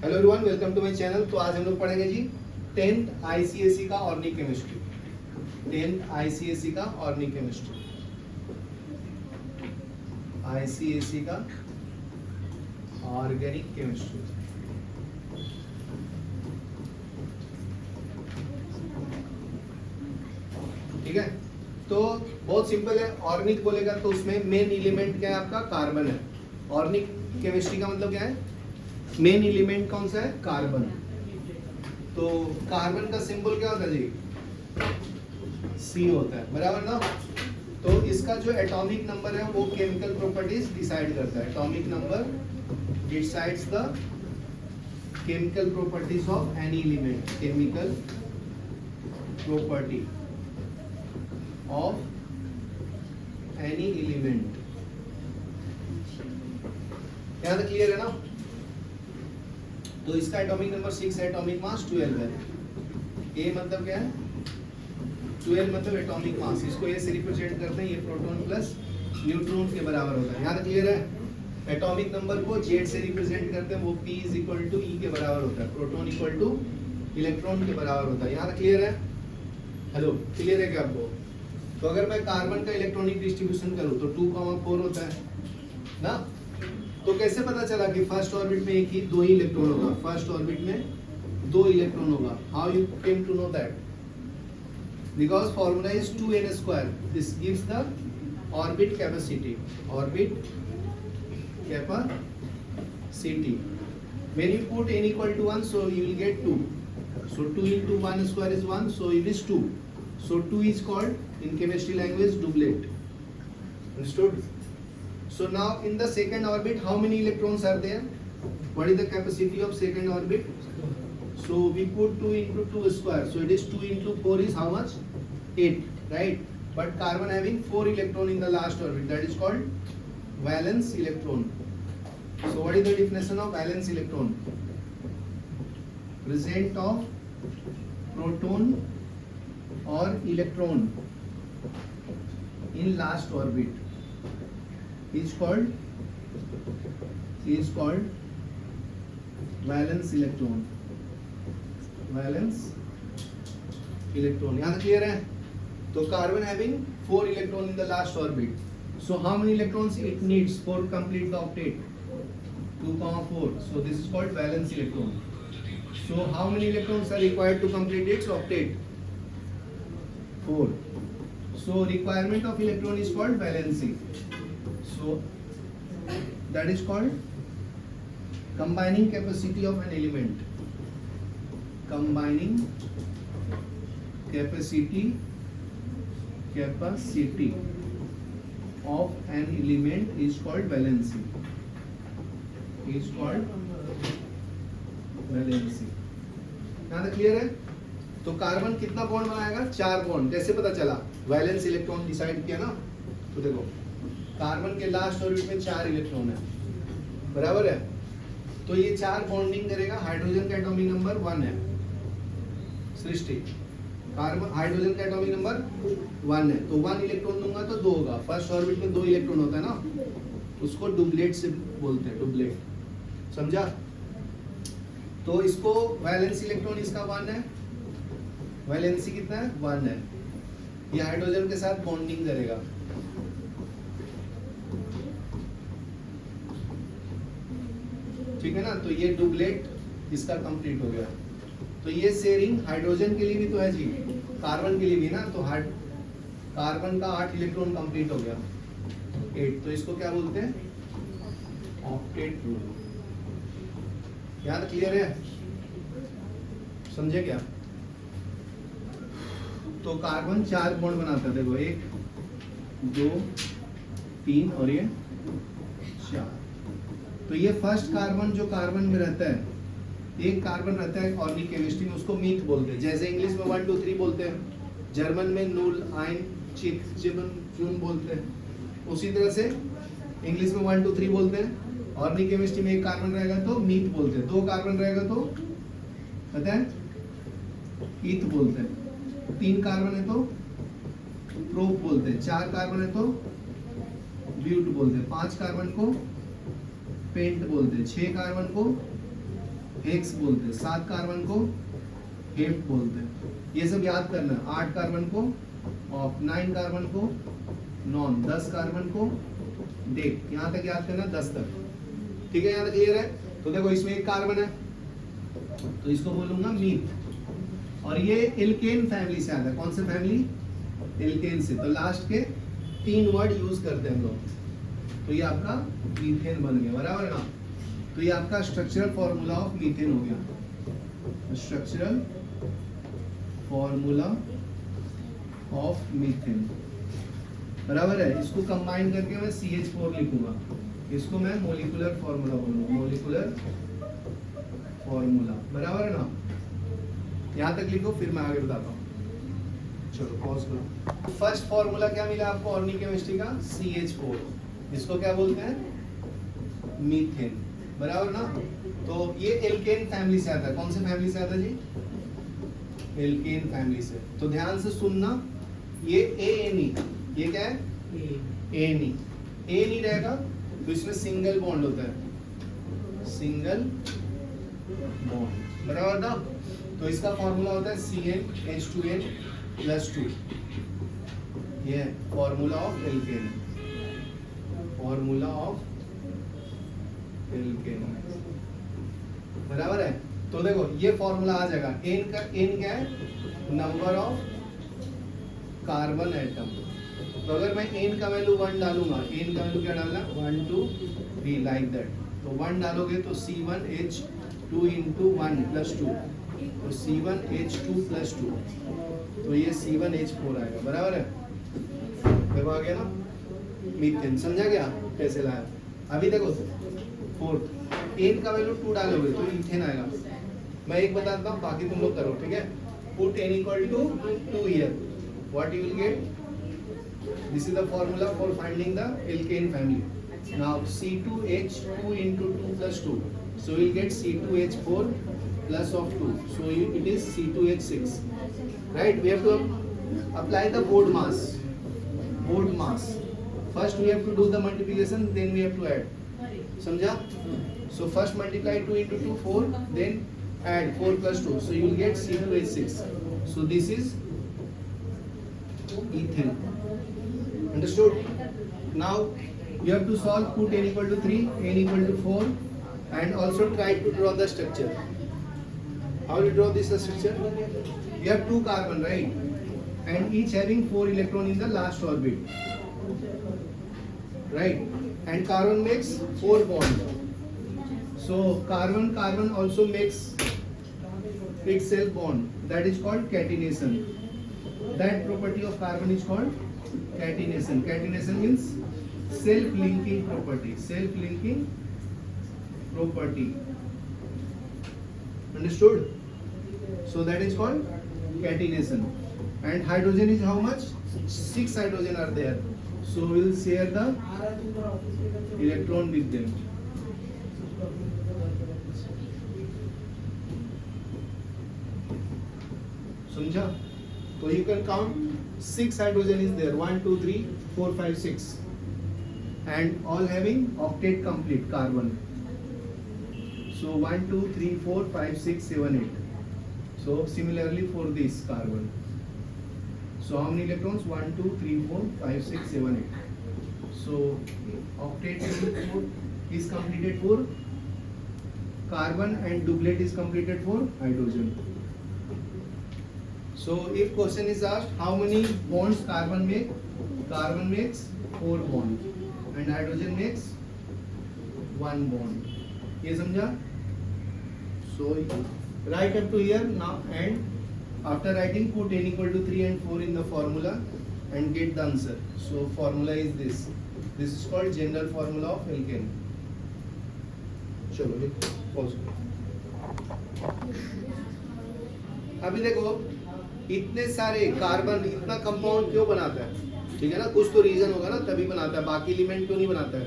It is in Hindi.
Hello everyone, welcome to my channel. तो आज हम लोग पढ़ेंगे जी 10th आईसीएसई का ऑर्गेनिक केमिस्ट्री। 10th आईसीएसई का ऑर्गेनिक केमिस्ट्री, आईसीएसई का ऑर्गेनिक केमिस्ट्री। ठीक है, तो बहुत सिंपल है। ऑर्गेनिक बोलेगा तो उसमें मेन एलिमेंट क्या है? आपका कार्बन है। ऑर्गेनिक केमिस्ट्री का मतलब क्या है? मेन एलिमेंट कौन सा है? कार्बन। तो कार्बन का सिंबल क्या होता है जी? सी होता है, बराबर ना। तो इसका जो एटॉमिक नंबर है वो केमिकल प्रॉपर्टीज डिसाइड करता है। Atomic number decides the chemical properties of any element. Chemical property of any element. यहाँ तक क्लियर है ना? तो इसका एटॉमिक नंबर 6 है, एटॉमिक मास 12 है। ए मतलब क्या है? 12 मतलब एटॉमिक मास। इसको ए से रिप्रेजेंट करते हैं, ये प्रोटॉन प्लस न्यूट्रॉन के बराबर होता है। यहाँ तक क्लियर है? एटॉमिक नंबर को जेड से रिप्रेजेंट करते हैं, वो पी इज इक्वल टू ई के बराबर होता है। प्रोटॉन इक्वल टू इलेक्ट्रॉन के बराबर होता है। यहाँ तक क्लियर है? हेलो, क्लियर है क्या आपको? तो अगर मैं कार्बन का इलेक्ट्रॉनिक डिस्ट्रीब्यूशन करूँ तो 2,4 होता है ना। तो कैसे पता चला कि फर्स्ट ऑर्बिट में एक ही 2 ही इलेक्ट्रॉन होगा? फर्स्ट ऑर्बिट में 2 इलेक्ट्रॉन होगा। How you came to know that? Because formula is 2n²। This gives the orbit capacity. Orbit capacity. When you put n equal to 1, so you will get 2. So 2 into 1 square is 1, so it is 2. So 2 is called in chemistry language doublet. Understood? So now in the second orbit, how many electrons are there? What is the capacity of second orbit? So we put 2 into 2 square. So it is 2 into 4 is how much? 8, right? But carbon having 4 electron in the last orbit. That is called valence electron. So what is the definition of valence electron? Present of proton or electron in last orbit is called valence electron. Valence electron. यहाँ क्लियर है? तो carbon having 4 electron in the last orbit. So how many electrons it needs for complete the octet? 2,4. So this is called valence electron. So how many electrons are required to complete its octet? 4. So requirement of electron is called valency. So that is called combining capacity of an element. Combining capacity of an element is called valency. Is called valency. यहाँ तक क्लियर है? तो कार्बन कितना बॉन्ड बनाएगा? 4 बॉन्ड। कैसे पता चला? वैलेंस इलेक्ट्रॉन डिसाइड किया ना। तो देखो, कार्बन के लास्ट ऑर्बिट में 4 इलेक्ट्रॉन है, बराबर है। तो ये 4 बॉन्डिंग करेगा। हाइड्रोजन का एटॉमिक नंबर 1 है। सृष्टि, कार्बन हाइड्रोजन का एटॉमिक नंबर 1 है, तो 1 इलेक्ट्रॉन दूंगा तो 2 होगा। फर्स्ट ऑर्बिट में 2 इलेक्ट्रॉन होता है ना, उसको डुप्लेट से बोलते हैं। डुप्लेट, समझा? तो इसको वैलेंस इलेक्ट्रॉन इसका 1 है। वैलेंसी कितना है? 1 है। ये हाइड्रोजन के साथ बॉन्डिंग करेगा। ठीक है ना? तो ये डुप्लेट इसका कंप्लीट हो गया। तो ये शेयरिंग हाइड्रोजन के लिए भी तो है जी, कार्बन के लिए भी ना। तो कार्बन का 8 इलेक्ट्रॉन कंप्लीट हो गया, 8। तो इसको क्या बोलते हैं? Octet rule. यहाँ तक क्लियर है? समझे क्या? तो कार्बन 4 बॉन्ड बनाता है। देखो, 1 2 3 और ये 4। तो ये फर्स्ट कार्बन जो कार्बन में रहता है, एक कार्बन रहता है ऑर्गेनिक केमिस्ट्री में, उसको मीथ बोलते हैं। जैसे इंग्लिश में 1 2 3 बोलते हैं, जर्मन में नूल आइन चिक जिबन बोलते हैं। उसी तरह से इंग्लिश में 1 2 3 बोलते हैं। ऑर्गेनिक केमिस्ट्री में एक कार्बन रहेगा तो मीथ बोलते हैं, 2 कार्बन रहेगा तो पता है ईथ बोलते हैं, 3 कार्बन है तो प्रोप बोलते हैं, 4 कार्बन है तो ब्यूट बोलते हैं, 5 कार्बन को पेंट बोलते हैं, 6 कार्बन को हेक्स बोलते हैं, 7 कार्बन को हेप्ट बोलते हैं। ये सब याद करना है। 8 कार्बन को ऑफ, 9 कार्बन को नॉन, 10 कार्बन को डेट। यहाँ तक याद करना, 10 तक, ठीक है? यहाँ तक क्लियर है? तो देखो इसमें एक कार्बन है तो इसको बोलूंगा मीथ, और ये एल्केन फैमिली से आता है। कौन से फैमिली? एल्केन से। तो लास्ट के 3 वर्ड यूज करते हैं हम लोग, तो ये आपका मीथेन बन गया, बराबर ना? तो ये आपका स्ट्रक्चरल फॉर्मूला ऑफ मीथेन हो गया, स्ट्रक्चरल फॉर्मूला ऑफ मीथेन, बराबर है? इसको कंबाइन करके मैं CH4 लिखूंगा, इसको मैं मोलिकुलर फॉर्मूला बोलूंगा, मोलिकुलर फॉर्मूला, बराबर है ना? यहाँ तक लिखो, फिर मैं आगे बताता हूँ। चलो पॉज करो। फर्स्ट फॉर्मूला क्या मिला आपको ऑर्गेनिक केमिस्ट्री का? CH4, इसको क्या बोलते हैं? मीथेन, बराबर ना? तो ये एल्केन फैमिली से आता है। कौन से फैमिली से आता है जी? एल्केन फैमिली से। तो ध्यान से सुनना, ये ANE, ये क्या है? ANE। ANE रहेगा तो इसमें सिंगल बॉन्ड होता है, सिंगल बॉन्ड, बराबर ना? तो इसका फॉर्मूला होता है CnH2n+2, ये formula of alkene, formula of alkene, बराबर है? तो देखो ये फॉर्मूला आ जाएगा। N का N क्या है? Number of carbon atom. तो अगर मैं N का वैल्यू 1 डालूंगा, N का वैल्यू क्या डालना? 1 2 3 लाइक दैट। तो 1 डालोगे तो C1H2 into 1 plus 2, तो C1H2 plus 2, तो ये C1H4 आएगा, बराबर है? देखो आ गया ना मीथेन, समझा गया कैसे लाया? अभी देखो 4, N का वैल्यू 2 डालोगे तो इथेन आएगा। मैं एक बताता हूँ, बाकी तुम लोग करो, ठीक है? Put N equal to 2 here, what you will get? This is the formula for finding the alkane family. Now C2H2 into 2 plus 2, so we will get C2H4 plus of 2, so it is C2H6, right? We have to apply the board mass, board mass. First we have to do the multiplication, then we have to add. समझा? So first multiply 2 into 2 4, then add 4 plus 2, so you will get C2H6. So this is ethane. Understood? Now you have to solve. Put N equal to 3, N equal to 4, and also try to draw the structure. How will you draw this structure? You have 2 carbon, right? And each having 4 electron in the last orbit, right? And carbon makes 4 bond. So carbon also makes itself bond. That is called catenation. That property of carbon is called catenation. Catenation means self-linking property. Self-linking property. Understood? So that is called catenation. And hydrogen is how much? 6 hydrogen are there. So we will share the electron with them. समझा? तो you can count 6 hydrogen is there, 1 2 3 4 5 6, and all having octet complete carbon. So 1 2 3 4 5 6 7 8. So similarly for this carbon. So how many electrons? 1 2 3 4 5 6 7 8. So octet is completed for carbon and duplet is completed for hydrogen. So if question is asked how many bonds carbon make? Carbon makes 4 bonds and hydrogen makes 1 bond. ये समझा? So write up to here now, and after writing put N equal to 3 and 4 in the formula and get the answer. So formula is this. This is called general formula of alkane. चलो pause. अभी देखो इतने सारे कार्बन इतना कंपाउंड क्यों बनाता है? ठीक है ना, कुछ तो रीजन होगा ना, तभी बनाता है, बाकी एलिमेंट क्यों नहीं बनाता है?